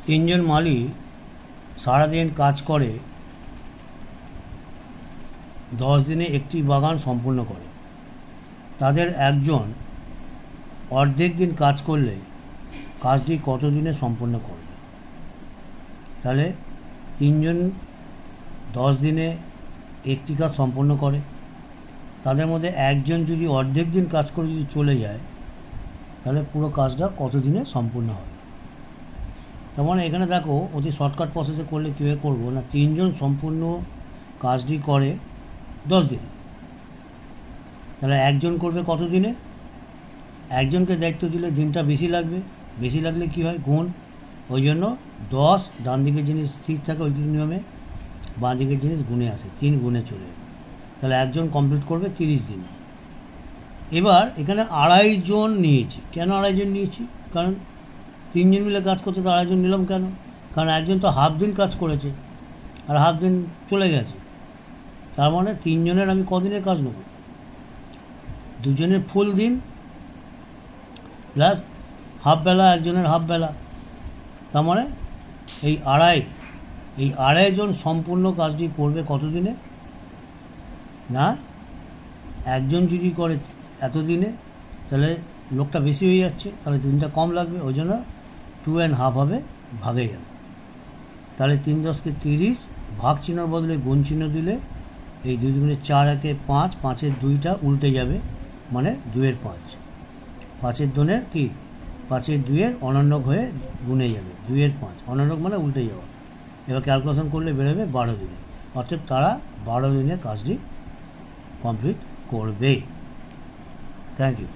তিনজন মালি সারাদিন কাজ করে, 10 দিনে একটি বাগান সম্পূর্ণ করে। তাদের একজন অর্ধেক দিন কাজ করলে কাজটি কত দিনে সম্পূর্ণ করবে? তাহলে তিনজন 10 দিনে একটি কাজ সম্পন্ন করে, তাদের মধ্যে একজন যদি অর্ধেক দিন কাজ করে যদি চলে যায়, তাহলে পুরো কাজটা কত দিনে সম্পূর্ণ হবে? তার মানে এখানে দেখো অতি শর্টকাট প্রসেসে করলে কীভাবে করবো না, তিনজন সম্পূর্ণ কাজটি করে 10 দিনে, তাহলে একজন করবে কত দিনে? একজনকে দায়িত্ব দিলে দিনটা বেশি লাগবে, বেশি লাগলে কী হয় গুণ, ওই জন্য 10 ডান দিকের জিনিস স্থির থাকে ঐকিক নিয়মে, বাঁ দিকের জিনিস গুণে আসে, 3 গুণে চলে যাবে, তাহলে একজন কমপ্লিট করবে 30 দিনে। এবার এখানে 2.5 জন নিয়েছি। কেন 2.5 জন নিয়েছি? কারণ 3 জন মিলে কাজ করছে, তো 2.5 জন নিলাম কেন? কারণ একজন তো হাফ দিন কাজ করেছে আর হাফ দিন চলে গেছে, তার মানে 3 জনের আমি কদিনের কাজ নেব? 2 জনের ফুল দিন প্লাস হাফ বেলা, একজনের হাফ বেলা, তার মানে এই 2.5 জন সম্পূর্ণ কাজটি করবে কত দিনে? না, একজন যদি করে এত দিনে, তাহলে লোকটা বেশি হয়ে যাচ্ছে, তাহলে দিনটা কম লাগবে, ওই জন্য 2.5 হবে, ভাগে যাবে। তাহলে 3 10 30, ভাগ চিহ্নর বদলে গুণ চিহ্ন দিলে এই 2 দুগুণে 4, 1 5, 5-এর 2টা উল্টে যাবে, মানে 2-এর 5, 5-এর 2-এর কি 5-এর 2-এর অনন্যক হয়ে গুণে যাবে, 2-এর 5 অনন্যক মানে উল্টে যাওয়া। এবার ক্যালকুলেশন করলে বেরোবে 12 দিনে, অর্থাৎ তারা 12 দিনে কাজটি কমপ্লিট করবে। Thank you.